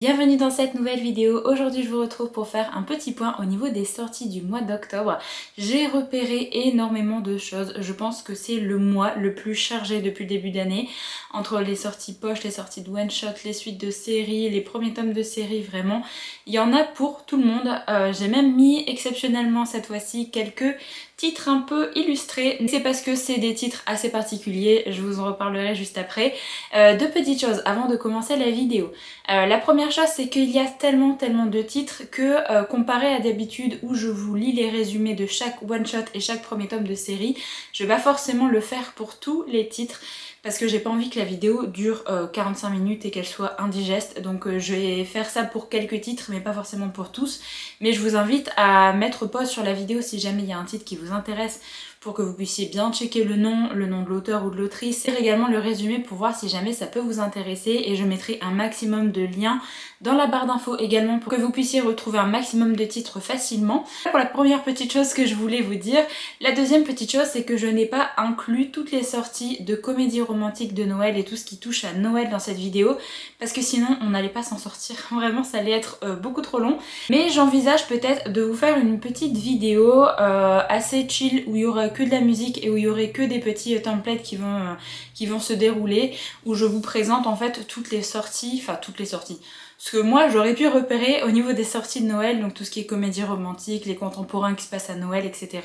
Bienvenue dans cette nouvelle vidéo. Aujourd'hui je vous retrouve pour faire un petit point au niveau des sorties du mois d'octobre. J'ai repéré énormément de choses. Je pense que c'est le mois le plus chargé depuis le début d'année. Entre les sorties poche, les sorties de one shot, les suites de séries, les premiers tomes de séries, vraiment. Il y en a pour tout le monde. J'ai même mis exceptionnellement cette fois-ci quelques titres un peu illustrés. C'est parce que c'est des titres assez particuliers. Je vous en reparlerai juste après. Deux petites choses avant de commencer la vidéo. La première chose, c'est qu'il y a tellement de titres que comparé à d'habitude où je vous lis les résumés de chaque one shot et chaque premier tome de série, je vais pas forcément le faire pour tous les titres parce que j'ai pas envie que la vidéo dure 45 minutes et qu'elle soit indigeste. Donc je vais faire ça pour quelques titres mais pas forcément pour tous. Mais je vous invite à mettre pause sur la vidéo si jamais il y a un titre qui vous intéresse pour que vous puissiez bien checker le nom de l'auteur ou de l'autrice et également le résumé pour voir si jamais ça peut vous intéresser, et je mettrai un maximum de liens dans la barre d'infos également pour que vous puissiez retrouver un maximum de titres facilement. Pour la première petite chose que je voulais vous dire. La deuxième petite chose, c'est que je n'ai pas inclus toutes les sorties de comédies romantiques de Noël et tout ce qui touche à Noël dans cette vidéo parce que sinon on n'allait pas s'en sortir, vraiment ça allait être beaucoup trop long. Mais j'envisage peut-être de vous faire une petite vidéo assez chill où il y aura que de la musique et où il y aurait que des petits templates qui vont se dérouler, où je vous présente en fait toutes les sorties, ce que moi j'aurais pu repérer au niveau des sorties de Noël, donc tout ce qui est comédie romantique, les contemporains qui se passent à Noël, etc.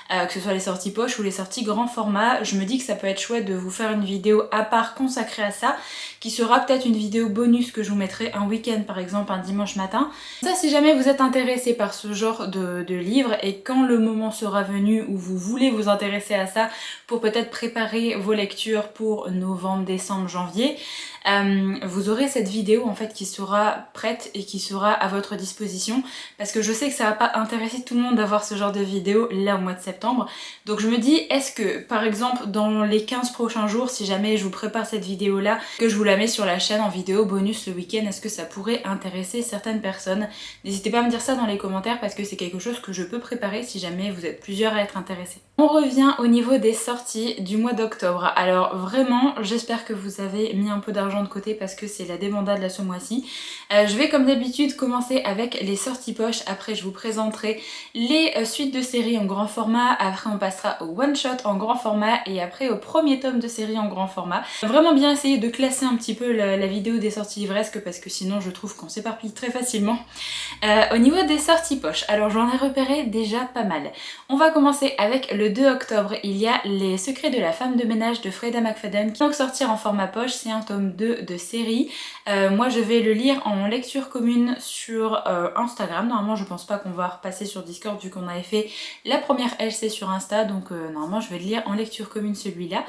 Que ce soit les sorties poche ou les sorties grand format, je me dis que ça peut être chouette de vous faire une vidéo à part consacrée à ça, qui sera peut-être une vidéo bonus que je vous mettrai un week-end par exemple, un dimanche matin. Ça, si jamais vous êtes intéressé par ce genre de livre et quand le moment sera venu où vous voulez vous intéresser à ça pour peut-être préparer vos lectures pour novembre, décembre, janvier, vous aurez cette vidéo en fait qui sera prête et qui sera à votre disposition, parce que je sais que ça va pas intéresser tout le monde d'avoir ce genre de vidéo là au mois de septembre. Donc je me dis, est-ce que par exemple dans les 15 prochains jours, si jamais je vous prépare cette vidéo là, que je vous la mets sur la chaîne en vidéo bonus le week-end, est-ce que ça pourrait intéresser certaines personnes? N'hésitez pas à me dire ça dans les commentaires parce que c'est quelque chose que je peux préparer si jamais vous êtes plusieurs à être intéressés. On revient au niveau des sorties du mois d'octobre. Alors vraiment, j'espère que vous avez mis un peu d'argent de côté parce que c'est la débandade là ce mois-ci. Je vais comme d'habitude commencer avec les sorties poche, après je vous présenterai les suites de séries en grand format, après on passera au one shot en grand format et après au premier tome de série en grand format. Vraiment bien essayer de classer un petit peu la vidéo des sorties livresques parce que sinon je trouve qu'on s'éparpille très facilement. Au niveau des sorties poche, alors j'en ai repéré déjà pas mal. On va commencer avec le 2 octobre, il y a Les Secrets de la femme de ménage de Freda McFadden qui vont sortir en format poche, c'est un tome 2 de série. Moi je vais le lire en lecture commune sur Instagram, normalement je pense pas qu'on va repasser sur Discord vu qu'on avait fait la première LC sur Insta, donc normalement je vais le lire en lecture commune celui-là.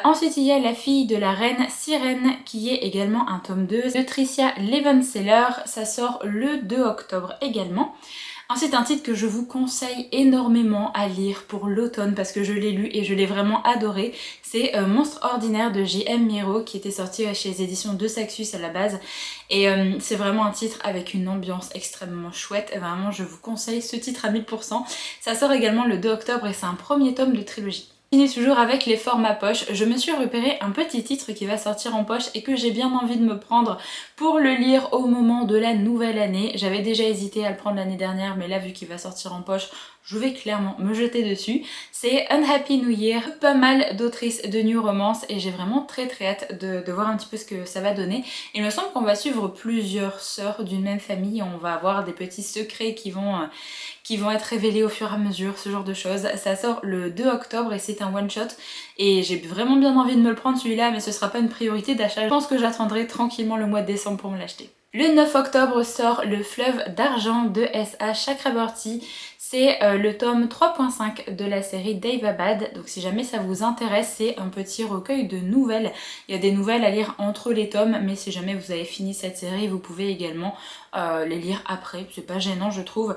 Ensuite il y a La fille de la reine sirène qui est également un tome 2 de Tricia Levenseller, ça sort le 2 octobre également. Ensuite un titre que je vous conseille énormément à lire pour l'automne parce que je l'ai lu et je l'ai vraiment adoré, c'est Monstre ordinaire de J.M. Miro qui était sorti chez les éditions de Saxus à la base, et c'est vraiment un titre avec une ambiance extrêmement chouette, et vraiment je vous conseille ce titre à 1000%. Ça sort également le 2 octobre et c'est un premier tome de trilogie. Je finis toujours avec les formats poche. Je me suis repéré un petit titre qui va sortir en poche et que j'ai bien envie de me prendre pour le lire au moment de la nouvelle année. J'avais déjà hésité à le prendre l'année dernière, mais là vu qu'il va sortir en poche, je vais clairement me jeter dessus. C'est Unhappy New Year, pas mal d'autrices de new romance et j'ai vraiment très hâte de voir un petit peu ce que ça va donner. Il me semble qu'on va suivre plusieurs sœurs d'une même famille, on va avoir des petits secrets qui vont être révélés au fur et à mesure, ce genre de choses. Ça sort le 2 octobre et c'est un one shot et j'ai vraiment bien envie de me le prendre celui-là, mais ce sera pas une priorité d'achat. Je pense que j'attendrai tranquillement le mois de décembre pour me l'acheter. Le 9 octobre sort Le fleuve d'argent de S.A. Chakraborty. C'est le tome 3.5 de la série Daevabad, donc si jamais ça vous intéresse, c'est un petit recueil de nouvelles. Il y a des nouvelles à lire entre les tomes, mais si jamais vous avez fini cette série, vous pouvez également les lire après, c'est pas gênant je trouve.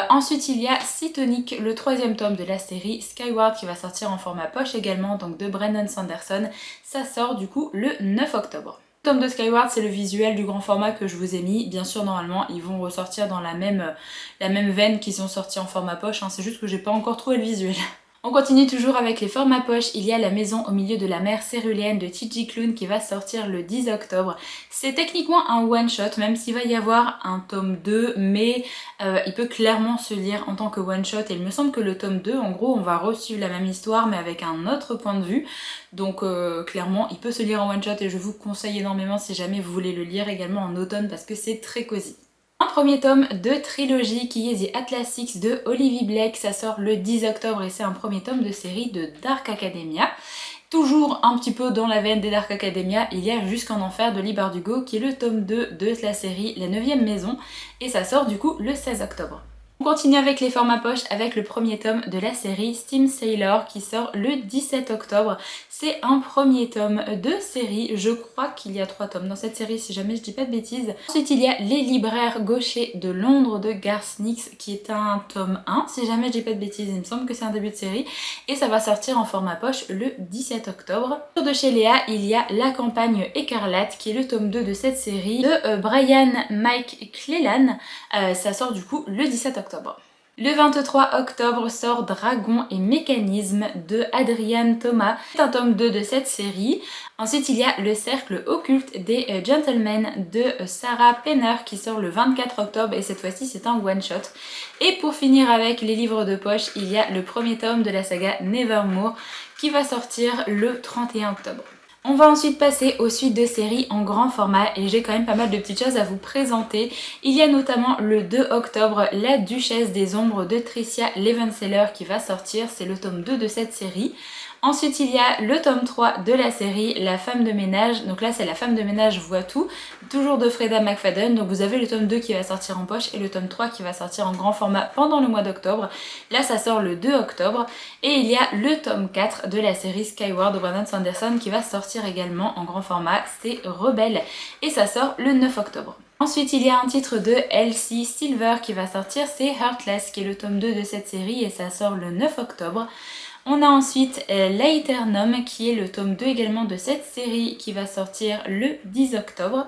Ensuite il y a Cytonic, le 3e tome de la série Skyward qui va sortir en format poche également, donc de Brandon Sanderson. Ça sort du coup le 9 octobre. Le tome de Skyward, c'est le visuel du grand format que je vous ai mis. Bien sûr, normalement, ils vont ressortir dans la même veine qu'ils ont sorti en format poche, hein. C'est juste que j'ai pas encore trouvé le visuel. On continue toujours avec les formats poche, il y a La maison au milieu de la mer céruléenne de Gigi Clown qui va sortir le 10 octobre. C'est techniquement un one shot, même s'il va y avoir un tome 2, mais il peut clairement se lire en tant que one shot et il me semble que le tome 2, en gros on va resuivre la même histoire mais avec un autre point de vue. Donc clairement il peut se lire en one shot et je vous conseille énormément si jamais vous voulez le lire également en automne parce que c'est très cosy. Un premier tome de trilogie qui est The Atlas Six de Olivia Blake, ça sort le 10 octobre et c'est un premier tome de série de Dark Academia. Toujours un petit peu dans la veine des Dark Academia, il y a Jusqu'en Enfer de Leigh Bardugo qui est le tome 2 de la série La 9e maison et ça sort du coup le 16 octobre. On continue avec les formats poche avec le premier tome de la série Steam Sailor qui sort le 17 octobre. C'est un premier tome de série, je crois qu'il y a 3 tomes dans cette série si jamais je dis pas de bêtises. Ensuite il y a Les libraires gauchers de Londres de Garth Nix qui est un tome 1 si jamais je dis pas de bêtises, il me semble que c'est un début de série et ça va sortir en format poche le 17 octobre. De chez Léa il y a La campagne écarlate qui est le tome 2 de cette série de Brian Mike Cleland, ça sort du coup le 17 octobre. Le 23 octobre sort Dragon et mécanisme de Adrian Thomas. C'est un tome 2 de cette série. Ensuite il y a Le cercle occulte des gentlemen de Sarah Penner qui sort le 24 octobre et cette fois-ci c'est un one shot. Et pour finir avec les livres de poche, il y a le premier tome de la saga Nevermore qui va sortir le 31 octobre. On va ensuite passer aux suites de séries en grand format et j'ai quand même pas mal de petites choses à vous présenter. Il y a notamment le 2 octobre La Duchesse des Ombres de Tricia Levenseller qui va sortir, c'est le tome 2 de cette série. Ensuite il y a le tome 3 de la série La femme de ménage, donc là c'est La femme de ménage voit tout, toujours de Freda McFadden, donc vous avez le tome 2 qui va sortir en poche et le tome 3 qui va sortir en grand format pendant le mois d'octobre. Là ça sort le 2 octobre et il y a le tome 4 de la série Skyward de Brandon Sanderson qui va sortir également en grand format, c'est Rebelle et ça sort le 9 octobre. Ensuite il y a un titre de Elsie Silver qui va sortir, c'est Heartless qui est le tome 2 de cette série et ça sort le 9 octobre. On a ensuite L'Aeternum qui est le tome 2 également de cette série qui va sortir le 10 octobre.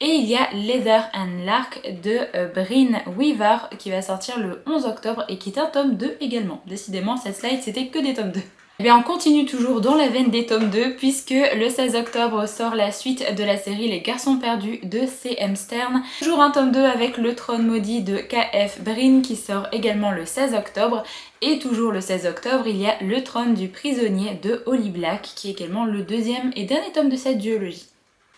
Et il y a Leather and Lark de Brynne Weaver qui va sortir le 11 octobre et qui est un tome 2 également. Décidément cette slide c'était que des tomes 2. Et bien on continue toujours dans la veine des tomes 2 puisque le 16 octobre sort la suite de la série Les Garçons Perdus de C.M. Stern. Toujours un tome 2 avec Le Trône Maudit de K.F. Brynne qui sort également le 16 octobre. Et toujours le 16 octobre, il y a Le Trône du Prisonnier de Holly Black qui est également le deuxième et dernier tome de cette duologie.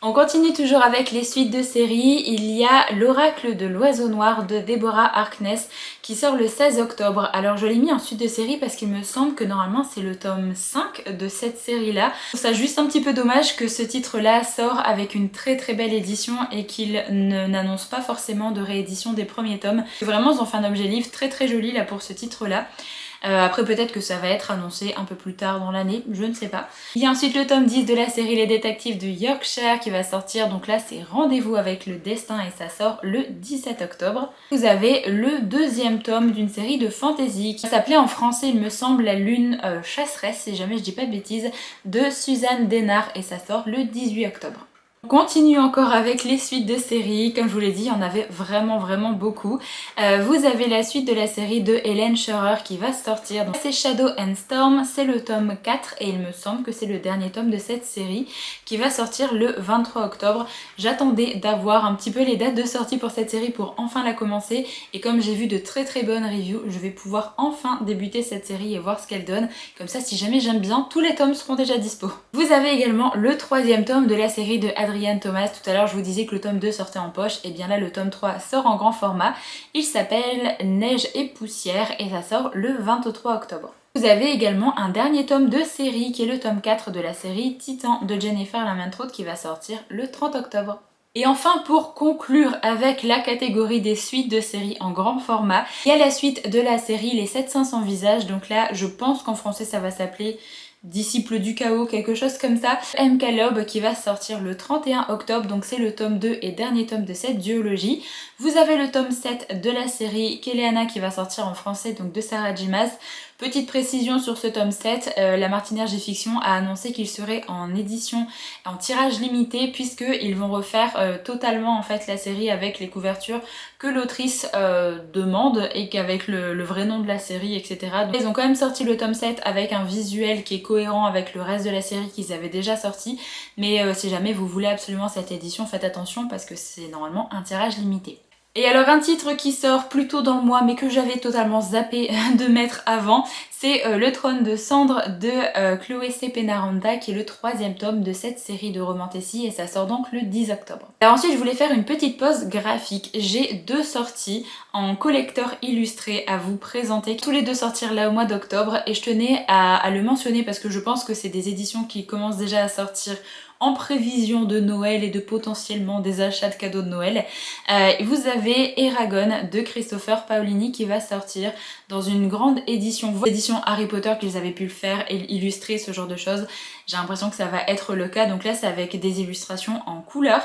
On continue toujours avec les suites de séries, il y a L'Oracle de l'Oiseau Noir de Deborah Harkness qui sort le 16 octobre. Alors je l'ai mis en suite de série parce qu'il me semble que normalement c'est le tome 5 de cette série-là. Je trouve ça juste un petit peu dommage que ce titre-là sort avec une très belle édition et qu'il n'annonce pas forcément de réédition des premiers tomes. Vraiment ils ont fait un objet livre très joli là pour ce titre-là. Après peut-être que ça va être annoncé un peu plus tard dans l'année, je ne sais pas. Il y a ensuite le tome 10 de la série Les Détectives de Yorkshire qui va sortir, donc là c'est Rendez-vous avec le destin et ça sort le 17 octobre. Vous avez le deuxième tome d'une série de fantasy qui s'appelait en français il me semble La Lune chasseresse, si jamais je dis pas de bêtises, de Suzanne Denard et ça sort le 18 octobre. On continue encore avec les suites de séries, comme je vous l'ai dit, il y en avait vraiment beaucoup. Vous avez la suite de la série de Helen Scherer qui va sortir, donc c'est Shadow and Storm, c'est le tome 4 et il me semble que c'est le dernier tome de cette série qui va sortir le 23 octobre. J'attendais d'avoir un petit peu les dates de sortie pour cette série pour enfin la commencer et comme j'ai vu de très bonnes reviews, je vais pouvoir enfin débuter cette série et voir ce qu'elle donne. Comme ça si jamais j'aime bien, tous les tomes seront déjà dispo. Vous avez également le troisième tome de la série de Adrian Thomas. Tout à l'heure je vous disais que le tome 2 sortait en poche, et bien là le tome 3 sort en grand format. Il s'appelle Neige et poussière et ça sort le 23 octobre. Vous avez également un dernier tome de série qui est le tome 4 de la série Titan de Jennifer Lamantrot qui va sortir le 30 octobre. Et enfin pour conclure avec la catégorie des suites de séries en grand format, il y a la suite de la série Les 7500 visages, donc là je pense qu'en français ça va s'appeler Disciples du chaos, quelque chose comme ça. M.K. Loeb qui va sortir le 31 octobre, donc c'est le tome 2 et dernier tome de cette duologie. Vous avez le tome 7 de la série Keleana qui va sortir en français, donc de Sarah J. Maas. Petite précision sur ce tome 7, la Martinière G-Fiction a annoncé qu'il serait en édition, en tirage limité, puisqu'ils vont refaire totalement en fait la série avec les couvertures que l'autrice demande et qu'avec le vrai nom de la série, etc. Donc, ils ont quand même sorti le tome 7 avec un visuel qui est cohérent avec le reste de la série qu'ils avaient déjà sorti, mais si jamais vous voulez absolument cette édition, faites attention parce que c'est normalement un tirage limité. Et alors un titre qui sort plus tôt dans le mois mais que j'avais totalement zappé de mettre avant, c'est Le Trône de Cendre de Chloé Sepenaranda, qui est le 3e tome de cette série de romantécie, et ça sort donc le 10 octobre. Alors ensuite je voulais faire une petite pause graphique. J'ai 2 sorties en collector illustré à vous présenter, tous les 2 sortir là au mois d'octobre, et je tenais à le mentionner parce que je pense que c'est des éditions qui commencent déjà à sortir en prévision de Noël et de potentiellement des achats de cadeaux de Noël. Vous avez Eragon de Christopher Paolini qui va sortir dans une grande édition Harry Potter qu'ils avaient pu le faire et illustrer ce genre de choses. J'ai l'impression que ça va être le cas, donc là c'est avec des illustrations en couleur.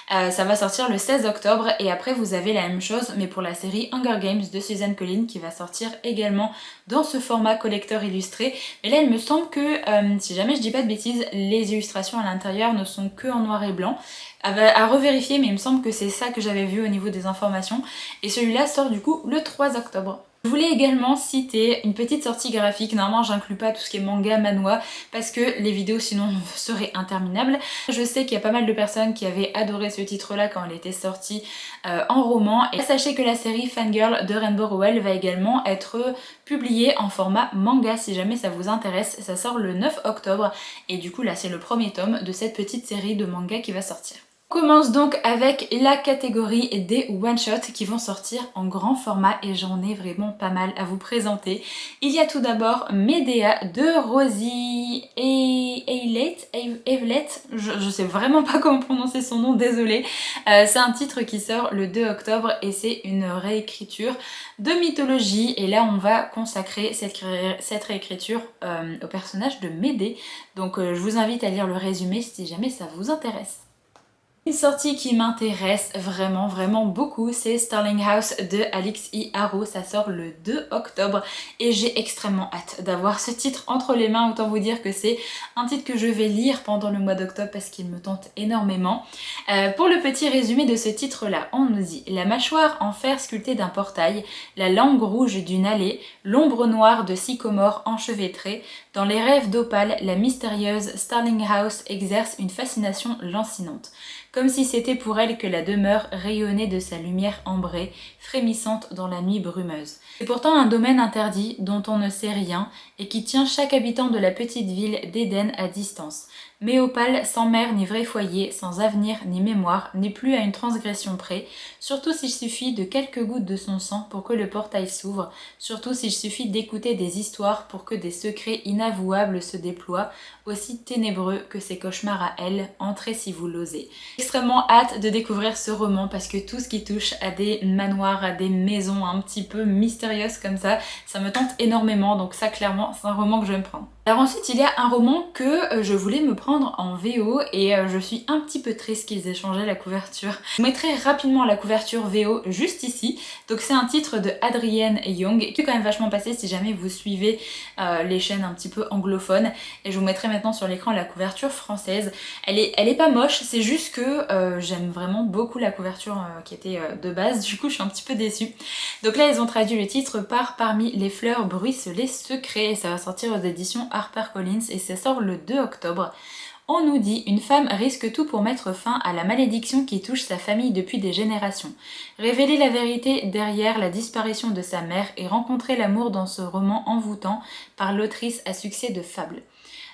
Ça va sortir le 16 octobre, et après vous avez la même chose mais pour la série Hunger Games de Suzanne Collins qui va sortir également dans ce format collector illustré. Mais là il me semble que, si jamais je dis pas de bêtises, les illustrations à l'intérieur ne sont que en noir et blanc. À revérifier, mais il me semble que c'est ça que j'avais vu au niveau des informations. Et celui-là sort du coup le 3 octobre. Je voulais également citer une petite sortie graphique. Normalement j'inclus pas tout ce qui est manga, manhwa, parce que les vidéos sinon seraient interminables. Je sais qu'il y a pas mal de personnes qui avaient adoré ce titre là quand elle était sortie en roman. Et sachez que la série Fangirl de Rainbow Rowell va également être publiée en format manga si jamais ça vous intéresse. Ça sort le 9 octobre et du coup là c'est le premier tome de cette petite série de manga qui va sortir. On commence donc avec la catégorie des one-shots qui vont sortir en grand format, et j'en ai vraiment pas mal à vous présenter. Il y a tout d'abord Medea de Rosie Evelett, je sais vraiment pas comment prononcer son nom, désolée. C'est un titre qui sort le 2 octobre et c'est une réécriture de mythologie, et là on va consacrer cette réécriture au personnage de Médée. Donc je vous invite à lire le résumé si jamais ça vous intéresse. Une sortie qui m'intéresse vraiment beaucoup, c'est Starling House de Alix E. Harrow. Ça sort le 2 octobre et j'ai extrêmement hâte d'avoir ce titre entre les mains. Autant vous dire que c'est un titre que je vais lire pendant le mois d'octobre parce qu'il me tente énormément. Pour le petit résumé de ce titre-là, on nous dit: la mâchoire en fer sculptée d'un portail, la langue rouge d'une allée, l'ombre noire de sycomore enchevêtrée, dans les rêves d'Opale, la mystérieuse Starling House exerce une fascination lancinante. Comme si c'était pour elle que la demeure rayonnait de sa lumière ambrée, frémissante dans la nuit brumeuse. C'est pourtant un domaine interdit dont on ne sait rien et qui tient chaque habitant de la petite ville d'Éden à distance. Mais Opale, sans mère ni vrai foyer, sans avenir ni mémoire, n'est plus à une transgression près, surtout s'il suffit de quelques gouttes de son sang pour que le portail s'ouvre, surtout s'il suffit d'écouter des histoires pour que des secrets inavouables se déploient, aussi ténébreux que ses cauchemars à elle. Entrez si vous l'osez. Extrêmement hâte de découvrir ce roman parce que tout ce qui touche à des manoirs, à des maisons un petit peu mystérieuses comme ça me tente énormément, donc ça clairement c'est un roman que je vais me prendre. Alors ensuite il y a un roman que je voulais me prendre en VO et je suis un petit peu triste qu'ils aient changé la couverture. Je vous mettrai rapidement la couverture VO juste ici. Donc c'est un titre de Adrienne Young qui est quand même vachement passé si jamais vous suivez les chaînes un petit peu anglophones, et je vous mettrai maintenant sur l'écran la couverture française. Elle est pas moche, c'est juste que j'aime vraiment beaucoup la couverture qui était de base, du coup je suis un petit peu déçue. Donc là ils ont traduit le titre par Parmi les fleurs bruisselées secrets, et ça va sortir aux éditions HarperCollins et ça sort le 2 octobre. On nous dit: une femme risque tout pour mettre fin à la malédiction qui touche sa famille depuis des générations. Révéler la vérité derrière la disparition de sa mère et rencontrer l'amour dans ce roman envoûtant par l'autrice à succès de fable.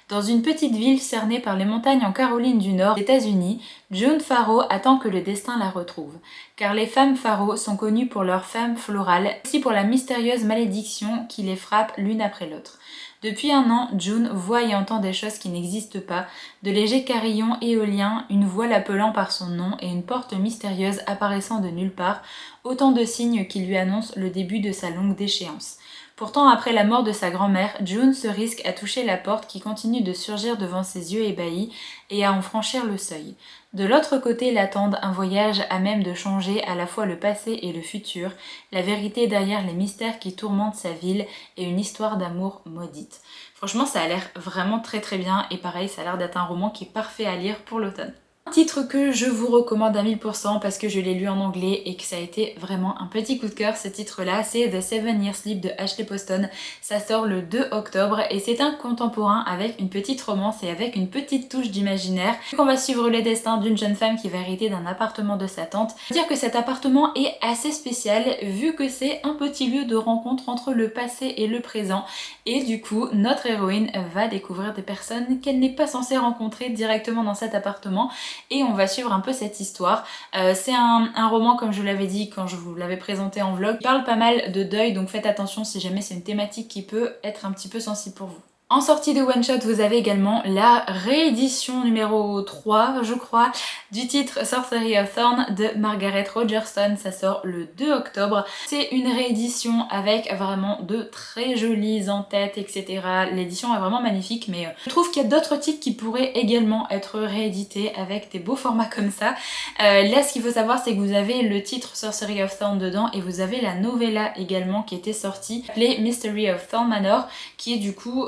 Dans une petite ville cernée par les montagnes en Caroline du Nord, États-Unis, June Farrow attend que le destin la retrouve. Car les femmes Farrow sont connues pour leur femme florale, aussi pour la mystérieuse malédiction qui les frappe l'une après l'autre. Depuis un an, June voit et entend des choses qui n'existent pas, de légers carillons éoliens, une voix l'appelant par son nom et une porte mystérieuse apparaissant de nulle part, autant de signes qui lui annoncent le début de sa longue déchéance. Pourtant, après la mort de sa grand-mère, June se risque à toucher la porte qui continue de surgir devant ses yeux ébahis et à en franchir le seuil. De l'autre côté l'attendent un voyage à même de changer à la fois le passé et le futur, la vérité derrière les mystères qui tourmentent sa ville et une histoire d'amour maudite. Franchement ça a l'air vraiment très bien et pareil ça a l'air d'être un roman qui est parfait à lire pour l'automne. Un titre que je vous recommande à 1000% parce que je l'ai lu en anglais et que ça a été vraiment un petit coup de cœur, ce titre là c'est The 7 Year Sleep de Ashley Poston. Ça sort le 2 octobre et c'est un contemporain avec une petite romance et avec une petite touche d'imaginaire. On va suivre le destin d'une jeune femme qui va hériter d'un appartement de sa tante. Je veux dire que cet appartement est assez spécial vu que c'est un petit lieu de rencontre entre le passé et le présent et du coup notre héroïne va découvrir des personnes qu'elle n'est pas censée rencontrer directement dans cet appartement. Et on va suivre un peu cette histoire. C'est un roman, comme je vous l'avais dit quand je vous l'avais présenté en vlog, qui parle pas mal de deuil, donc faites attention si jamais c'est une thématique qui peut être un petit peu sensible pour vous. En sortie de One Shot, vous avez également la réédition numéro 3, je crois, du titre Sorcery of Thorn de Margaret Rogerson. Ça sort le 2 octobre. C'est une réédition avec vraiment de très jolies en-têtes, etc. L'édition est vraiment magnifique, mais je trouve qu'il y a d'autres titres qui pourraient également être réédités avec des beaux formats comme ça. Là, ce qu'il faut savoir, c'est que vous avez le titre Sorcery of Thorn dedans et vous avez la novella également qui était sortie, appelée Mystery of Thorn Manor, qui est du coup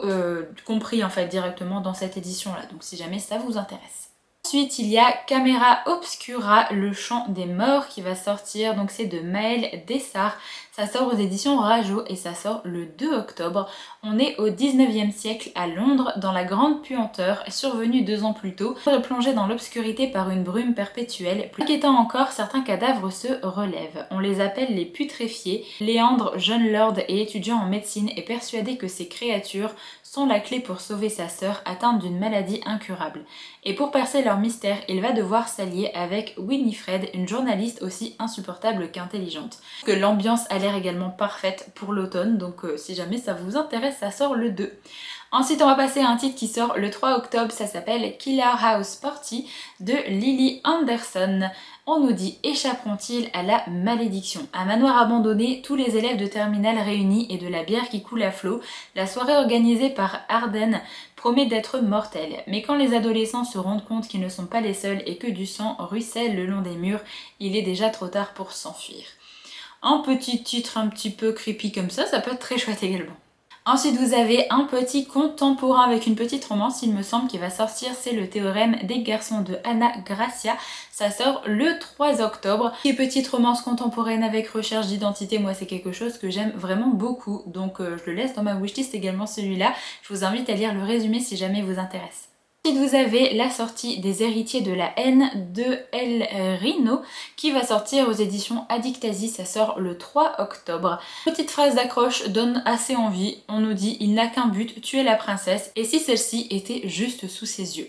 compris en fait directement dans cette édition là, donc si jamais ça vous intéresse. Ensuite il y a Camera Obscura, le chant des morts qui va sortir, donc c'est de Maëlle Dessart. Ça sort aux éditions Rajo et ça sort le 2 octobre. On est au 19e siècle à Londres, dans la grande puanteur, survenue 2 ans plus tôt, plongée dans l'obscurité par une brume perpétuelle. Plus inquiétant encore, certains cadavres se relèvent. On les appelle les putréfiés. Léandre, jeune lord et étudiant en médecine, est persuadé que ces créatures sont la clé pour sauver sa sœur atteinte d'une maladie incurable. Et pour percer leur mystère, il va devoir s'allier avec Winifred, une journaliste aussi insupportable qu'intelligente. Que l'ambiance a l'air également parfaite pour l'automne, donc si jamais ça vous intéresse, ça sort le 2. Ensuite on va passer à un titre qui sort le 3 octobre, ça s'appelle Killer House Party de Lily Anderson. On nous dit: échapperont-ils à la malédiction? Un manoir abandonné, tous les élèves de terminale réunis et de la bière qui coule à flot, la soirée organisée par Arden promet d'être mortelle. Mais quand les adolescents se rendent compte qu'ils ne sont pas les seuls et que du sang ruisselle le long des murs, il est déjà trop tard pour s'enfuir. Un petit titre un petit peu creepy comme ça peut être très chouette également. Ensuite vous avez un petit contemporain avec une petite romance, il me semble, qui va sortir, c'est le théorème des garçons de Anna Gracia. Ça sort le 3 octobre. Et petite romance contemporaine avec recherche d'identité, moi c'est quelque chose que j'aime vraiment beaucoup, donc je le laisse dans ma wishlist également celui-là. Je vous invite à lire le résumé si jamais il vous intéresse. Ensuite vous avez la sortie des Héritiers de la haine de El Rino qui va sortir aux éditions Addictasie, ça sort le 3 octobre. Petite phrase d'accroche donne assez envie, on nous dit: il n'a qu'un but, tuer la princesse, et si celle-ci était juste sous ses yeux.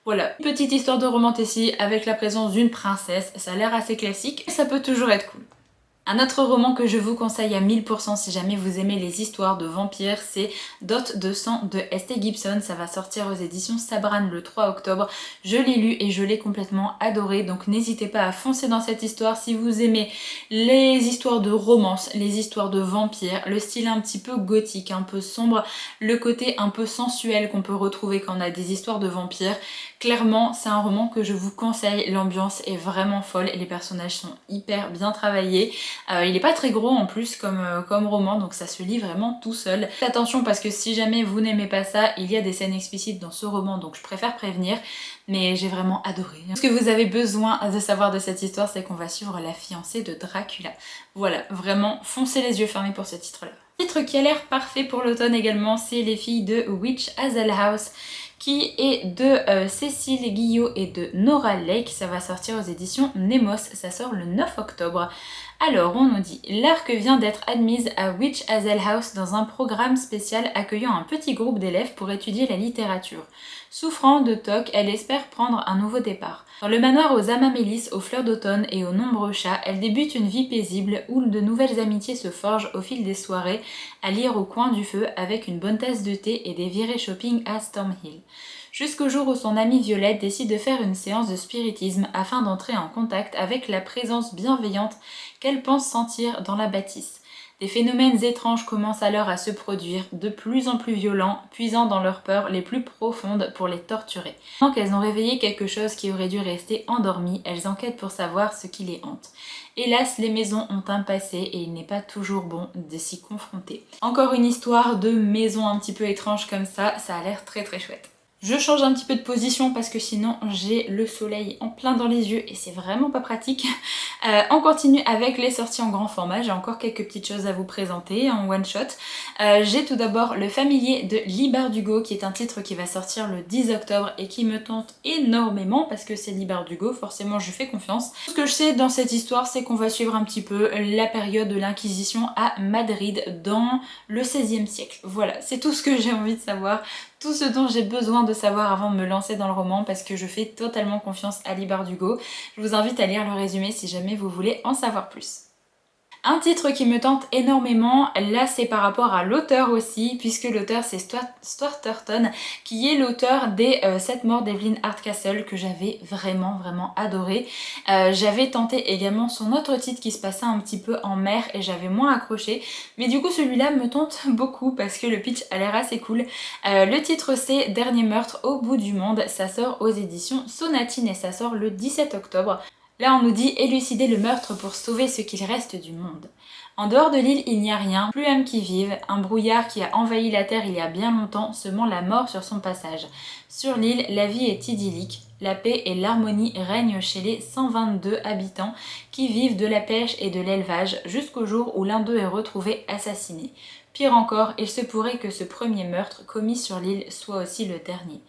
Voilà, une petite histoire de romantécie avec la présence d'une princesse, ça a l'air assez classique, ça peut toujours être cool. Un autre roman que je vous conseille à 1000% si jamais vous aimez les histoires de vampires, c'est Dot de sang de S.T. Gibson. Ça va sortir aux éditions Sabran le 3 octobre. Je l'ai lu et je l'ai complètement adoré, donc n'hésitez pas à foncer dans cette histoire si vous aimez les histoires de romance, les histoires de vampires, le style un petit peu gothique, un peu sombre, le côté un peu sensuel qu'on peut retrouver quand on a des histoires de vampires. Clairement, c'est un roman que je vous conseille, l'ambiance est vraiment folle et les personnages sont hyper bien travaillés. Il n'est pas très gros en plus comme roman, donc ça se lit vraiment tout seul. Faites attention parce que si jamais vous n'aimez pas ça, il y a des scènes explicites dans ce roman, donc je préfère prévenir, mais j'ai vraiment adoré. Ce que vous avez besoin de savoir de cette histoire, c'est qu'on va suivre la fiancée de Dracula. Voilà, vraiment, foncez les yeux fermés pour ce titre-là. Titre qui a l'air parfait pour l'automne également, c'est Les filles de Witch Hazel House, qui est de Cécile Guillot et de Nora Lake. Ça va sortir aux éditions Nemos, ça sort le 9 octobre. Alors on nous dit: l'arc vient d'être admise à Witch Hazel House dans un programme spécial accueillant un petit groupe d'élèves pour étudier la littérature. Souffrant de TOC, elle espère prendre un nouveau départ. Dans le manoir aux amamélis, aux fleurs d'automne et aux nombreux chats, elle débute une vie paisible où de nouvelles amitiés se forgent au fil des soirées, à lire au coin du feu avec une bonne tasse de thé et des virées shopping à Stormhill. Jusqu'au jour où son amie Violette décide de faire une séance de spiritisme afin d'entrer en contact avec la présence bienveillante qu'elle pense sentir dans la bâtisse. Des phénomènes étranges commencent alors à se produire, de plus en plus violents, puisant dans leurs peurs les plus profondes pour les torturer. Pendant qu'elles ont réveillé quelque chose qui aurait dû rester endormi, elles enquêtent pour savoir ce qui les hante. Hélas, les maisons ont un passé et il n'est pas toujours bon de s'y confronter. Encore une histoire de maison un petit peu étrange comme ça a l'air très très chouette. Je change un petit peu de position parce que sinon j'ai le soleil en plein dans les yeux et c'est vraiment pas pratique. On continue avec les sorties en grand format, j'ai encore quelques petites choses à vous présenter en one shot. J'ai tout d'abord Le Familier de Lee Bardugo qui est un titre qui va sortir le 10 octobre et qui me tente énormément parce que c'est Lee Bardugo, forcément je fais confiance. Ce que je sais dans cette histoire c'est qu'on va suivre un petit peu la période de l'Inquisition à Madrid dans le XVIe siècle. Voilà, c'est tout ce que j'ai envie de savoir. Tout ce dont j'ai besoin de savoir avant de me lancer dans le roman parce que je fais totalement confiance à Lee Bardugo. Je vous invite à lire le résumé si jamais vous voulez en savoir plus. Un titre qui me tente énormément, là c'est par rapport à l'auteur aussi, puisque l'auteur c'est Stuart Turton, qui est l'auteur des 7 morts d'Evelyn Hardcastle, que j'avais vraiment adoré. J'avais tenté également son autre titre qui se passait un petit peu en mer et j'avais moins accroché, mais du coup celui-là me tente beaucoup parce que le pitch a l'air assez cool. Le titre c'est Dernier meurtre au bout du monde, ça sort aux éditions Sonatine et ça sort le 17 octobre. Là on nous dit élucider le meurtre pour sauver ce qu'il reste du monde. En dehors de l'île il n'y a rien, plus âme qui vive, un brouillard qui a envahi la terre il y a bien longtemps semant la mort sur son passage. Sur l'île la vie est idyllique, la paix et l'harmonie règnent chez les 122 habitants qui vivent de la pêche et de l'élevage jusqu'au jour où l'un d'eux est retrouvé assassiné. Pire encore, il se pourrait que ce premier meurtre commis sur l'île soit aussi le dernier.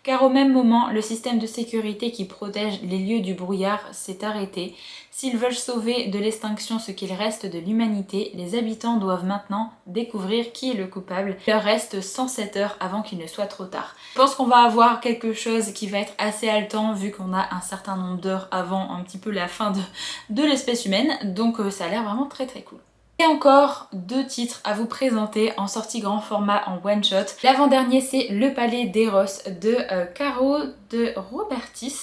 Car au même moment, le système de sécurité qui protège les lieux du brouillard s'est arrêté. S'ils veulent sauver de l'extinction ce qu'il reste de l'humanité, les habitants doivent maintenant découvrir qui est le coupable. Il leur reste 107 heures avant qu'il ne soit trop tard. Je pense qu'on va avoir quelque chose qui va être assez haletant vu qu'on a un certain nombre d'heures avant un petit peu la fin de l'espèce humaine. Donc ça a l'air vraiment très cool. Et encore 2 titres à vous présenter en sortie grand format en one shot. L'avant-dernier c'est Le Palais d'Eros de Caro de Robertis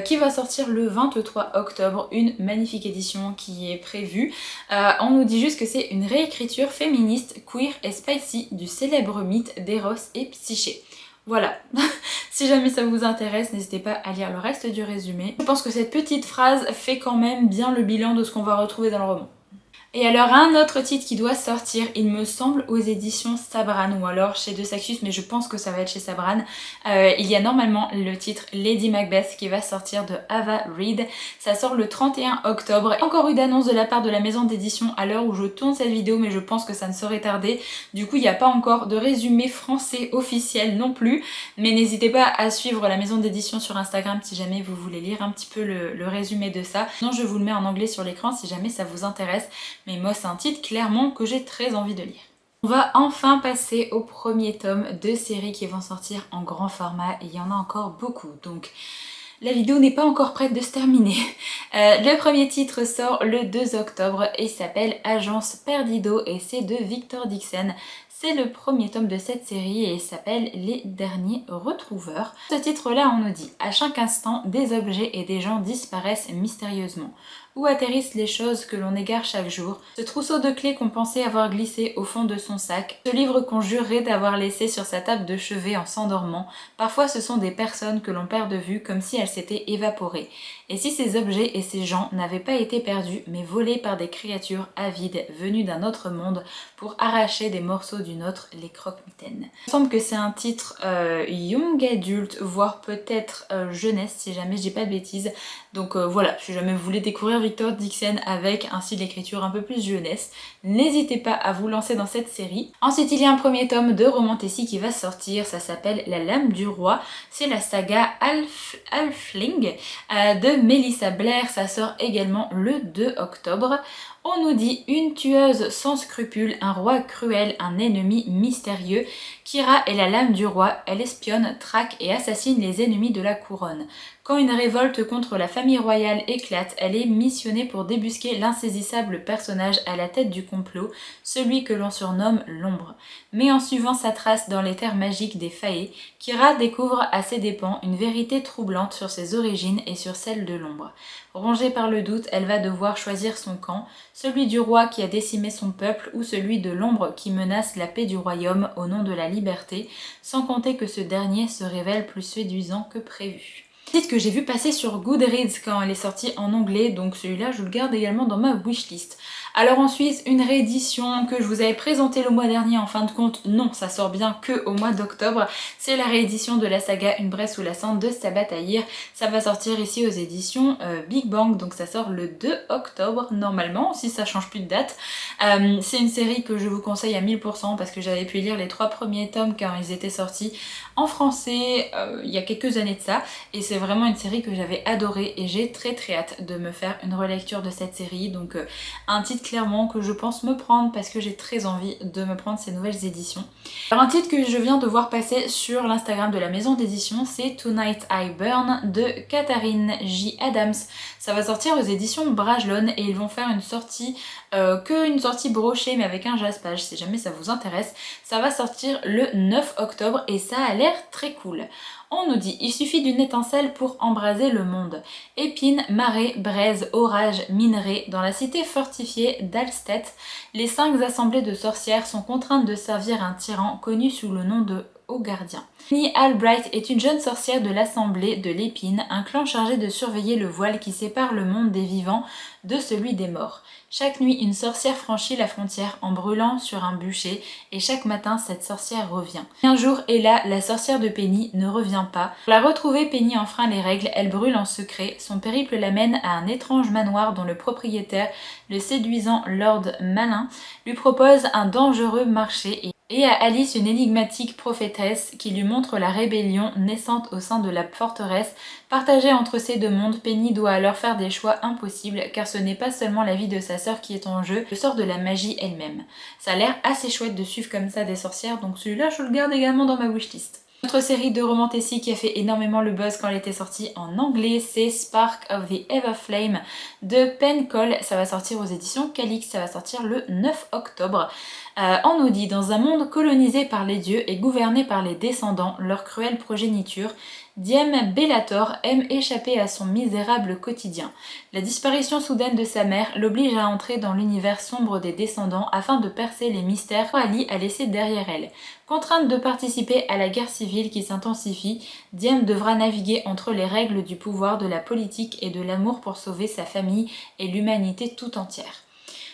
qui va sortir le 23 octobre, une magnifique édition qui est prévue. On nous dit juste que c'est une réécriture féministe, queer et spicy du célèbre mythe d'Eros et Psyché. Voilà, si jamais ça vous intéresse, n'hésitez pas à lire le reste du résumé. Je pense que cette petite phrase fait quand même bien le bilan de ce qu'on va retrouver dans le roman. Et alors un autre titre qui doit sortir, il me semble aux éditions Sabran ou alors chez De Saxus, mais je pense que ça va être chez Sabran. Il y a normalement le titre Lady Macbeth qui va sortir de Ava Reid. Ça sort le 31 octobre. Encore eu d'annonce de la part de la maison d'édition à l'heure où je tourne cette vidéo, mais je pense que ça ne saurait tarder. Du coup il n'y a pas encore de résumé français officiel non plus, mais n'hésitez pas à suivre la maison d'édition sur Instagram si jamais vous voulez lire un petit peu le résumé de ça. Sinon je vous le mets en anglais sur l'écran si jamais ça vous intéresse. Mais moi c'est un titre clairement que j'ai très envie de lire. On va enfin passer au premier tome de séries qui vont sortir en grand format et il y en a encore beaucoup donc la vidéo n'est pas encore prête de se terminer. Le premier titre sort le 2 octobre et s'appelle Agence Perdido et c'est de Victor Dixon. C'est le premier tome de cette série et il s'appelle Les Derniers Retrouveurs. Ce titre-là, on nous dit « À chaque instant, des objets et des gens disparaissent mystérieusement. Où atterrissent les choses que l'on égare chaque jour? Ce trousseau de clés qu'on pensait avoir glissé au fond de son sac, ce livre qu'on jurerait d'avoir laissé sur sa table de chevet en s'endormant, parfois ce sont des personnes que l'on perd de vue comme si elles s'étaient évaporées. Et si ces objets et ces gens n'avaient pas été perdus, mais volés par des créatures avides venues d'un autre monde pour arracher des morceaux d'une autre, les croque-mitaines. Il me semble que c'est un titre young adulte, voire peut-être jeunesse, si jamais je dis pas de bêtises. Donc voilà, si jamais vous voulez découvrir Victor Dixon avec un style d'écriture un peu plus jeunesse, n'hésitez pas à vous lancer dans cette série. Ensuite, il y a un premier tome de Romantasy qui va sortir, ça s'appelle La Lame du Roi. C'est la saga Halfling de Melissa Blair, ça sort également le 2 octobre. On nous dit une tueuse sans scrupules, un roi cruel, un ennemi mystérieux. Kira est la lame du roi, elle espionne, traque et assassine les ennemis de la couronne. Quand une révolte contre la famille royale éclate, elle est missionnée pour débusquer l'insaisissable personnage à la tête du complot, celui que l'on surnomme l'Ombre. Mais en suivant sa trace dans les terres magiques des Fae, Kira découvre à ses dépens une vérité troublante sur ses origines et sur celle de l'Ombre. Rongée par le doute, elle va devoir choisir son camp, celui du roi qui a décimé son peuple ou celui de l'Ombre qui menace la paix du royaume au nom de la liberté, sans compter que ce dernier se révèle plus séduisant que prévu. Titre que j'ai vu passer sur Goodreads quand elle est sortie en anglais, donc celui-là je le garde également dans ma wishlist. Alors ensuite, une réédition que je vous avais présentée le mois dernier, en fin de compte, non, ça sort bien que au mois d'octobre. C'est la réédition de la saga Une Bresse sous la Cendre de Sabaa Tahir. Ça va sortir ici aux éditions Big Bang, donc ça sort le 2 octobre normalement, si ça change plus de date. C'est une série que je vous conseille à 1000% parce que j'avais pu lire les 3 premiers tomes quand ils étaient sortis en français il y a quelques années de ça, et c'est vraiment une série que j'avais adorée et j'ai très hâte de me faire une relecture de cette série, donc un titre clairement que je pense me prendre parce que j'ai très envie de me prendre ces nouvelles éditions. Alors un titre que je viens de voir passer sur l'Instagram de la maison d'édition, c'est Tonight I Burn de Katharine J. Adams. Ça va sortir aux éditions Brajlon et ils vont faire une sortie une sortie brochée mais avec un jaspage si jamais ça vous intéresse. Ça va sortir le 9 octobre et ça a l'air très cool. On nous dit, il suffit d'une étincelle pour embraser le monde. Épines, marées, braises, orages, minerais, dans la cité fortifiée d'Alstedt, les 5 assemblées de sorcières sont contraintes de servir un tyran connu sous le nom de Haut-Gardien. Penny Albright est une jeune sorcière de l'Assemblée de l'Épine, un clan chargé de surveiller le voile qui sépare le monde des vivants de celui des morts. Chaque nuit, une sorcière franchit la frontière en brûlant sur un bûcher et chaque matin, cette sorcière revient. Un jour, et là, la sorcière de Penny ne revient pas. Pour la retrouver, Penny enfreint les règles, elle brûle en secret. Son périple l'amène à un étrange manoir dont le propriétaire, le séduisant Lord Malin, lui propose un dangereux marché et à Alice une énigmatique prophétesse qui lui montre la rébellion naissante au sein de la forteresse. Partagée entre ces deux mondes, Penny doit alors faire des choix impossibles car ce n'est pas seulement la vie de sa sœur qui est en jeu, le sort de la magie elle-même. Ça a l'air assez chouette de suivre comme ça des sorcières, donc celui-là je le garde également dans ma wishlist. Notre série de romantasy qui a fait énormément le buzz quand elle était sortie en anglais, c'est Spark of the Everflame de Penn Cole. Ça va sortir aux éditions Calix, ça va sortir le 9 octobre. On nous dit, dans un monde colonisé par les dieux et gouverné par les descendants, leur cruelle progéniture, Diem Bellator aime échapper à son misérable quotidien. La disparition soudaine de sa mère l'oblige à entrer dans l'univers sombre des descendants afin de percer les mystères qu'Ali a laissés derrière elle. Contrainte de participer à la guerre civile qui s'intensifie, Diem devra naviguer entre les règles du pouvoir, de la politique et de l'amour pour sauver sa famille et l'humanité tout entière.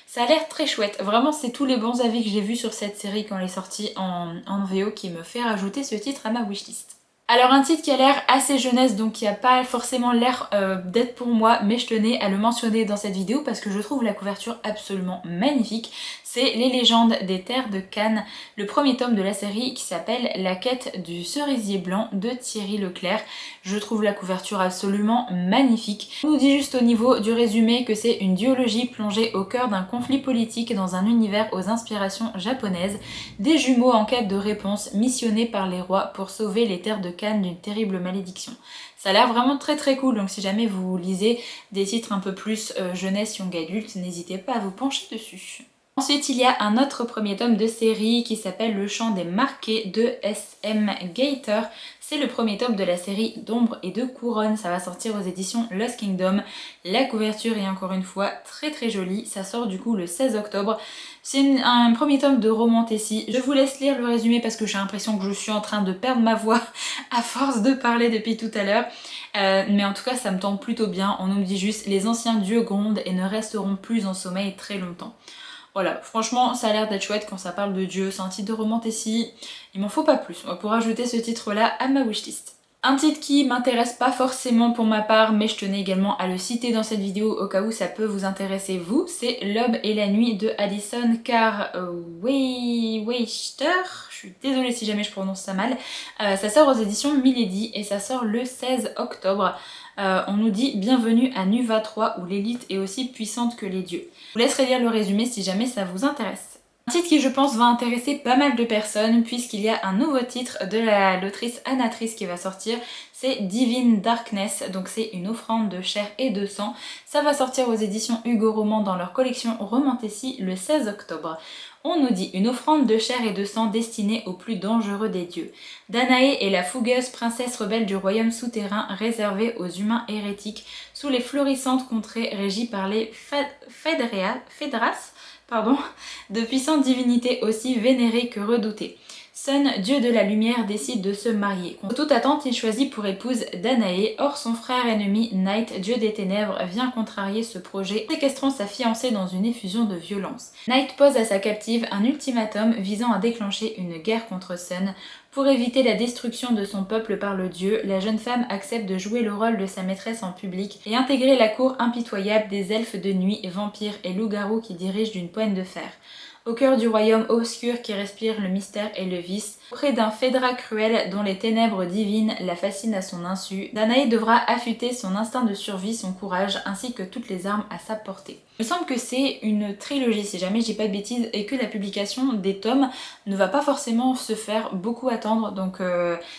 Ça a l'air très chouette, vraiment c'est tous les bons avis que j'ai vus sur cette série quand elle est sortie en VO qui me fait rajouter ce titre à ma wishlist. Alors un titre qui a l'air assez jeunesse, donc qui n'a pas forcément l'air d'être pour moi, mais je tenais à le mentionner dans cette vidéo parce que je trouve la couverture absolument magnifique. C'est Les légendes des terres de Cannes, le premier tome de la série qui s'appelle La quête du cerisier blanc de Thierry Leclerc. Je trouve la couverture absolument magnifique. On nous dit juste au niveau du résumé que c'est une duologie plongée au cœur d'un conflit politique dans un univers aux inspirations japonaises, des jumeaux en quête de réponse missionnés par les rois pour sauver les terres de Cannes d'une terrible malédiction. Ça a l'air vraiment très cool, donc si jamais vous lisez des titres un peu plus jeunesse, young adulte, n'hésitez pas à vous pencher dessus. Ensuite, il y a un autre premier tome de série qui s'appelle Le Chant des Marqués de S.M. Gaither. C'est le premier tome de la série d'Ombre et de Couronne. Ça va sortir aux éditions Lost Kingdom. La couverture est encore une fois très jolie. Ça sort du coup le 16 octobre. C'est un premier tome de romantasy. Je vous laisse lire le résumé parce que j'ai l'impression que je suis en train de perdre ma voix à force de parler depuis tout à l'heure. Mais en tout cas, ça me tente plutôt bien. On nous dit juste « Les anciens dieux grondent et ne resteront plus en sommeil très longtemps ». Voilà, franchement, ça a l'air d'être chouette quand ça parle de Dieu, c'est un titre de romantasy, il m'en faut pas plus pour ajouter ce titre-là à ma wishlist. Un titre qui m'intéresse pas forcément pour ma part, mais je tenais également à le citer dans cette vidéo au cas où ça peut vous intéresser vous, c'est L'aube et la nuit de Alison Carr Weichter. Je suis désolée si jamais je prononce ça mal. Ça sort aux éditions Milady et ça sort le 16 octobre. On nous dit bienvenue à Nuva 3 où l'élite est aussi puissante que les dieux. Je vous laisserai lire le résumé si jamais ça vous intéresse. Un titre qui je pense va intéresser pas mal de personnes puisqu'il y a un nouveau titre de l'autrice Anna Triss qui va sortir, c'est Divine Darkness, donc c'est une offrande de chair et de sang. Ça va sortir aux éditions Hugo Roman dans leur collection Romantasy le 16 octobre. On nous dit une offrande de chair et de sang destinée aux plus dangereux des dieux. Danaé est la fougueuse princesse rebelle du royaume souterrain réservé aux humains hérétiques sous les florissantes contrées régies par les Fedras, de puissantes divinités aussi vénérées que redoutées. Sun, dieu de la lumière, décide de se marier. Contre toute attente, il choisit pour épouse Danaé. Or, son frère ennemi, Night, dieu des ténèbres, vient contrarier ce projet, séquestrant sa fiancée dans une effusion de violence. Night pose à sa captive un ultimatum visant à déclencher une guerre contre Sun. Pour éviter la destruction de son peuple par le dieu, la jeune femme accepte de jouer le rôle de sa maîtresse en public et intégrer la cour impitoyable des elfes de nuit, vampires et loups-garous qui dirigent d'une poigne de fer. Au cœur du royaume obscur qui respire le mystère et le vice, auprès d'un Fedra cruel dont les ténèbres divines la fascinent à son insu, Danaé devra affûter son instinct de survie, son courage, ainsi que toutes les armes à sa portée. Il me semble que c'est une trilogie, si jamais je dis pas de bêtises, et que la publication des tomes ne va pas forcément se faire beaucoup attendre, donc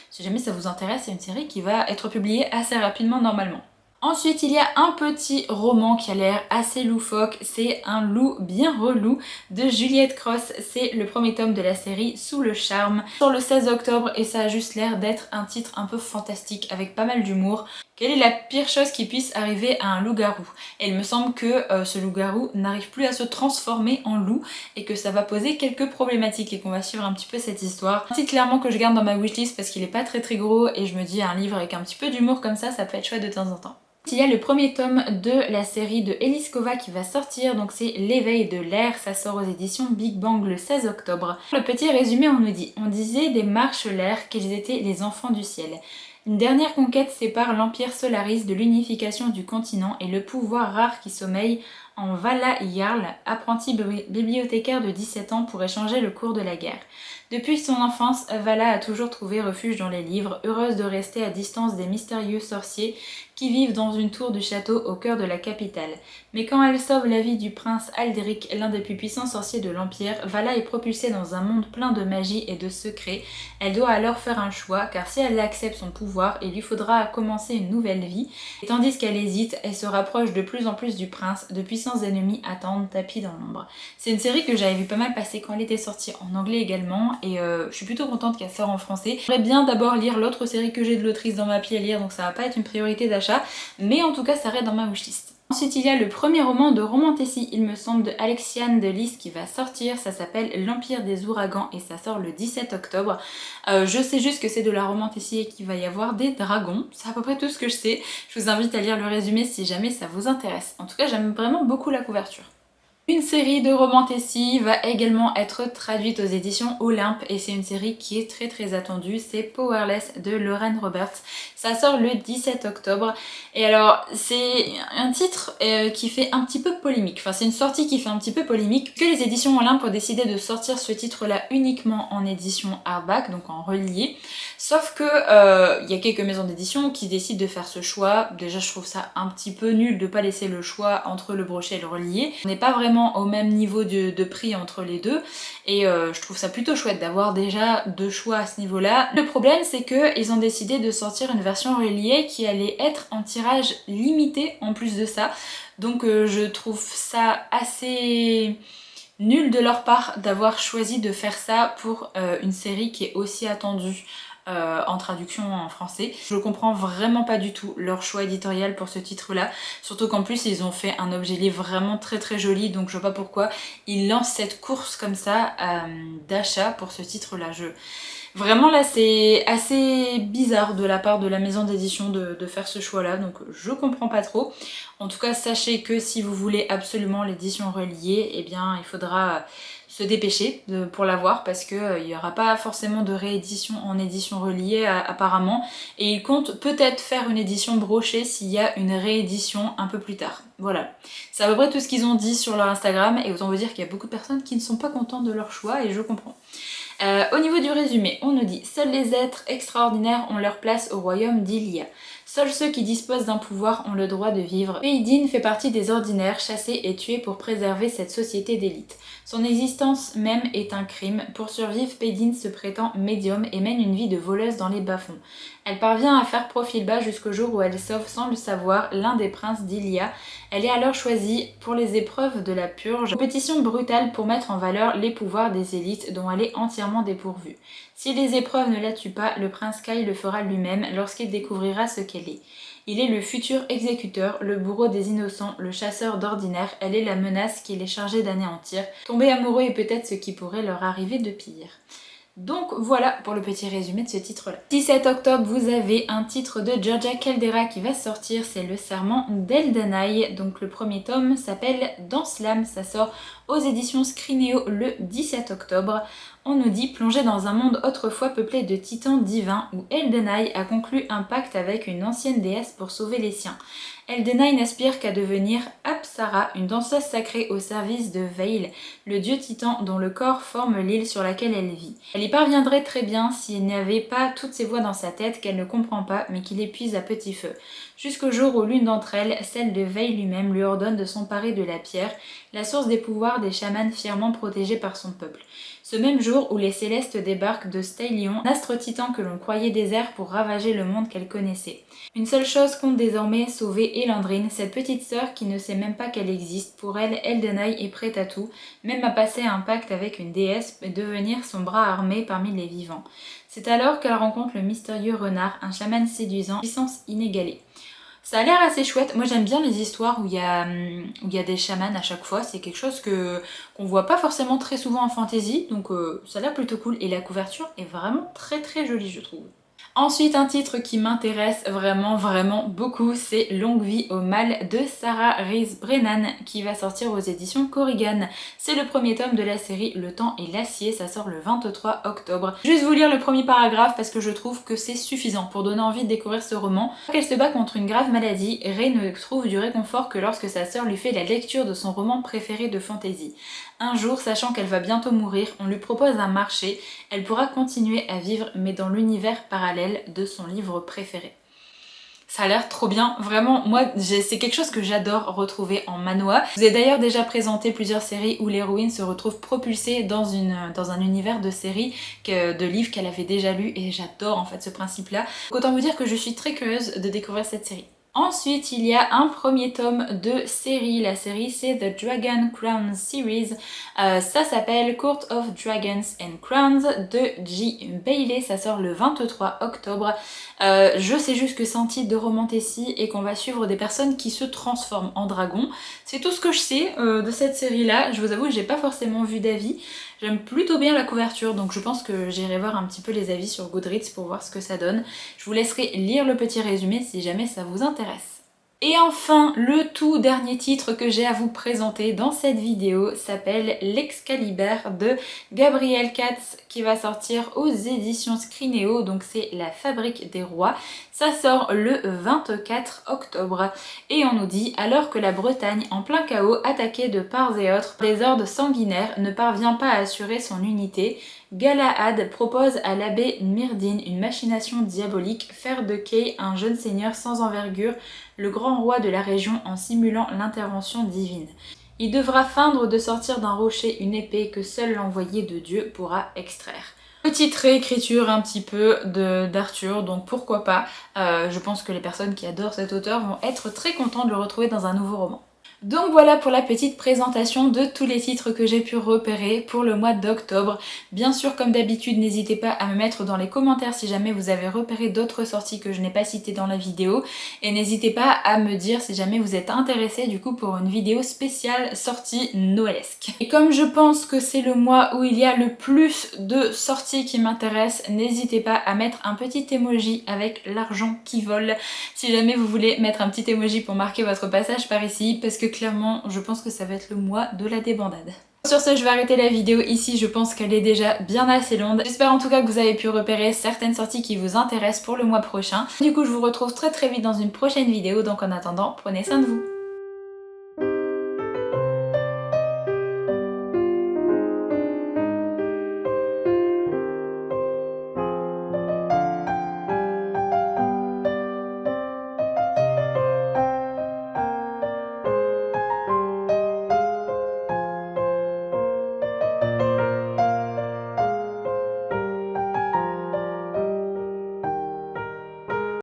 si jamais ça vous intéresse, c'est une série qui va être publiée assez rapidement normalement. Ensuite, il y a un petit roman qui a l'air assez loufoque, c'est Un loup bien relou de Juliette Cross, c'est le premier tome de la série Sous le charme, sur le 16 octobre et ça a juste l'air d'être un titre un peu fantastique avec pas mal d'humour. Quelle est la pire chose qui puisse arriver à un loup-garou? Et il me semble que ce loup-garou n'arrive plus à se transformer en loup et que ça va poser quelques problématiques et qu'on va suivre un petit peu cette histoire. Un titre clairement que je garde dans ma wishlist parce qu'il est pas très gros et je me dis un livre avec un petit peu d'humour comme ça peut être chouette de temps en temps. Il y a le premier tome de la série de Eliskova qui va sortir, donc c'est L'éveil de l'air, ça sort aux éditions Big Bang le 16 octobre. Le petit résumé on disait des marchelaires qu'ils étaient les enfants du ciel. Une dernière conquête sépare l'Empire Solaris de l'unification du continent et le pouvoir rare qui sommeille en Vala Jarl, apprenti bibliothécaire de 17 ans pour échanger le cours de la guerre. Depuis son enfance, Vala a toujours trouvé refuge dans les livres, heureuse de rester à distance des mystérieux sorciers qui vivent dans une tour du château au cœur de la capitale. Mais quand elle sauve la vie du prince Aldric, l'un des plus puissants sorciers de l'Empire, Vala est propulsée dans un monde plein de magie et de secrets. Elle doit alors faire un choix, car si elle accepte son pouvoir, il lui faudra commencer une nouvelle vie. Et tandis qu'elle hésite, elle se rapproche de plus en plus du prince, de puissants ennemis attendent tapis dans l'ombre. C'est une série que j'avais vu pas mal passer quand elle était sortie en anglais également, et je suis plutôt contente qu'elle sorte en français. J'aimerais bien d'abord lire l'autre série que j'ai de l'autrice dans ma pile à lire, donc ça va pas être une priorité d'achat, mais en tout cas ça reste dans ma wishlist. Ensuite il y a le premier roman de Romantasy, il me semble, de Alexiane de Lys qui va sortir, ça s'appelle L'Empire des ouragans et ça sort le 17 octobre. Je sais juste que c'est de la Romantasy et qu'il va y avoir des dragons, c'est à peu près tout ce que je sais. Je vous invite à lire le résumé si jamais ça vous intéresse. En tout cas j'aime vraiment beaucoup la couverture. Une série de Romantasy va également être traduite aux éditions Olympe et c'est une série qui est très attendue, c'est Powerless de Lauren Roberts. Ça sort le 17 octobre et alors c'est un titre qui fait un petit peu polémique, enfin c'est une sortie qui fait un petit peu polémique que les éditions Olympe ont décidé de sortir ce titre là uniquement en édition hardback, donc en relié, sauf que il y a quelques maisons d'édition qui décident de faire ce choix. Déjà je trouve ça un petit peu nul de pas laisser le choix entre le brochet et le relié, on n'est pas vraiment au même niveau de prix entre les deux et je trouve ça plutôt chouette d'avoir déjà deux choix à ce niveau là. Le problème c'est qu'ils ont décidé de sortir une version reliée qui allait être en tirage limité en plus de ça, donc je trouve ça assez nul de leur part d'avoir choisi de faire ça pour une série qui est aussi attendue en traduction en français. Je comprends vraiment pas du tout leur choix éditorial pour ce titre là, surtout qu'en plus ils ont fait un objet livre vraiment très joli, donc je vois pas pourquoi ils lancent cette course comme ça d'achat pour ce titre là. Vraiment là c'est assez bizarre de la part de la maison d'édition de faire ce choix là, donc je comprends pas trop. En tout cas sachez que si vous voulez absolument l'édition reliée, eh bien il faudra se dépêcher pour l'avoir parce qu'il n'y aura pas forcément de réédition en édition reliée apparemment, et ils comptent peut-être faire une édition brochée s'il y a une réédition un peu plus tard. Voilà, c'est à peu près tout ce qu'ils ont dit sur leur Instagram et autant vous dire qu'il y a beaucoup de personnes qui ne sont pas contentes de leur choix et je comprends. Au niveau du résumé, on nous dit « Seuls les êtres extraordinaires ont leur place au royaume d'Ilia. Seuls ceux qui disposent d'un pouvoir ont le droit de vivre. Paydin fait partie des ordinaires, chassés et tués pour préserver cette société d'élite. Son existence même est un crime. Pour survivre, Paydin se prétend médium et mène une vie de voleuse dans les bas-fonds. Elle parvient à faire profil bas jusqu'au jour où elle sauve sans le savoir l'un des princes d'Ilia. Elle est alors choisie pour les épreuves de la purge, compétition brutale pour mettre en valeur les pouvoirs des élites dont elle est entièrement dépourvue. Si les épreuves ne la tuent pas, le prince Kai le fera lui-même lorsqu'il découvrira ce qu'elle est. Il est le futur exécuteur, le bourreau des innocents, le chasseur d'ordinaire, elle est la menace qu'il est chargé d'anéantir. Tomber amoureux est peut-être ce qui pourrait leur arriver de pire. Donc voilà pour le petit résumé de ce titre-là. 17 octobre, vous avez un titre de Giorgia Caldera qui va sortir, c'est Le Serment d'Eldenai. Donc le premier tome s'appelle Dans l'âme, ça sort aux éditions Scrinéo le 17 octobre. On nous dit plonger dans un monde autrefois peuplé de titans divins où Eldenai a conclu un pacte avec une ancienne déesse pour sauver les siens. Eldenai n'aspire qu'à devenir Apsara, une danseuse sacrée au service de Veil, le dieu titan dont le corps forme l'île sur laquelle elle vit. Elle y parviendrait très bien s'il n'y avait pas toutes ces voix dans sa tête qu'elle ne comprend pas mais qui l'épuisent à petit feu. Jusqu'au jour où l'une d'entre elles, celle de Veil lui-même, lui ordonne de s'emparer de la pierre, la source des pouvoirs des chamans fièrement protégés par son peuple. Ce même jour où les Célestes débarquent de Stylion, astre titan que l'on croyait désert pour ravager le monde qu'elle connaissait. Une seule chose compte désormais, sauver Elandrine, cette petite sœur qui ne sait même pas qu'elle existe. Pour elle, Eldenai est prête à tout, même à passer un pacte avec une déesse et devenir son bras armé parmi les vivants. C'est alors qu'elle rencontre le mystérieux renard, un chaman séduisant, puissance inégalée. Ça a l'air assez chouette. Moi j'aime bien les histoires où il y a des chamans à chaque fois. C'est quelque chose qu'on voit pas forcément très souvent en fantasy. Donc ça a l'air plutôt cool. Et la couverture est vraiment très très jolie je trouve. Ensuite, un titre qui m'intéresse vraiment beaucoup, c'est Longue vie au mal de Sarah Rees Brennan qui va sortir aux éditions Corrigan. C'est le premier tome de la série Le Temps et l'Acier, ça sort le 23 octobre. Juste vous lire le premier paragraphe parce que je trouve que c'est suffisant pour donner envie de découvrir ce roman. Elle se bat contre une grave maladie, Rey ne trouve du réconfort que lorsque sa sœur lui fait la lecture de son roman préféré de fantasy. Un jour, sachant qu'elle va bientôt mourir, on lui propose un marché. Elle pourra continuer à vivre, mais dans l'univers parallèle de son livre préféré. Ça a l'air trop bien, vraiment, moi c'est quelque chose que j'adore retrouver en manhwa. Je vous ai d'ailleurs déjà présenté plusieurs séries où l'héroïne se retrouve propulsée dans un univers de séries, de livres qu'elle avait déjà lus et j'adore en fait ce principe-là. Autant vous dire que je suis très curieuse de découvrir cette série. Ensuite, il y a un premier tome de série. La série, c'est The Dragon Crown Series. Ça s'appelle Court of Dragons and Crowns de J. Bailey. Ça sort le 23 octobre. Je sais juste que c'est un titre de romantasy et qu'on va suivre des personnes qui se transforment en dragons. C'est tout ce que je sais de cette série-là. Je vous avoue que j'ai pas forcément vu d'avis. J'aime plutôt bien la couverture, donc je pense que j'irai voir un petit peu les avis sur Goodreads pour voir ce que ça donne. Je vous laisserai lire le petit résumé si jamais ça vous intéresse. Et enfin, le tout dernier titre que j'ai à vous présenter dans cette vidéo s'appelle L'Excalibur de Gabriel Katz qui va sortir aux éditions Scrinéo, donc c'est La Fabrique des Rois. Ça sort le 24 octobre et on nous dit alors que la Bretagne en plein chaos, attaquée de part et autre, les hordes sanguinaires ne parvient pas à assurer son unité, Galahad propose à l'abbé Myrdin une machination diabolique, faire de Kay un jeune seigneur sans envergure, le grand roi de la région en simulant l'intervention divine. Il devra feindre de sortir d'un rocher une épée que seul l'envoyé de Dieu pourra extraire. Petite réécriture un petit peu d'Arthur, donc pourquoi pas. Je pense que les personnes qui adorent cet auteur vont être très contentes de le retrouver dans un nouveau roman. Donc voilà pour la petite présentation de tous les titres que j'ai pu repérer pour le mois d'octobre. Bien sûr, comme d'habitude, n'hésitez pas à me mettre dans les commentaires si jamais vous avez repéré d'autres sorties que je n'ai pas citées dans la vidéo. Et n'hésitez pas à me dire si jamais vous êtes intéressé du coup pour une vidéo spéciale sortie noëlesque. Et comme je pense que c'est le mois où il y a le plus de sorties qui m'intéressent, n'hésitez pas à mettre un petit emoji avec l'argent qui vole si jamais vous voulez mettre un petit emoji pour marquer votre passage par ici, parce que clairement je pense que ça va être le mois de la débandade. Sur ce, je vais arrêter la vidéo ici, je pense qu'elle est déjà bien assez longue. J'espère en tout cas que vous avez pu repérer certaines sorties qui vous intéressent pour le mois prochain. Du coup, je vous retrouve très vite dans une prochaine vidéo, donc en attendant, prenez soin de vous.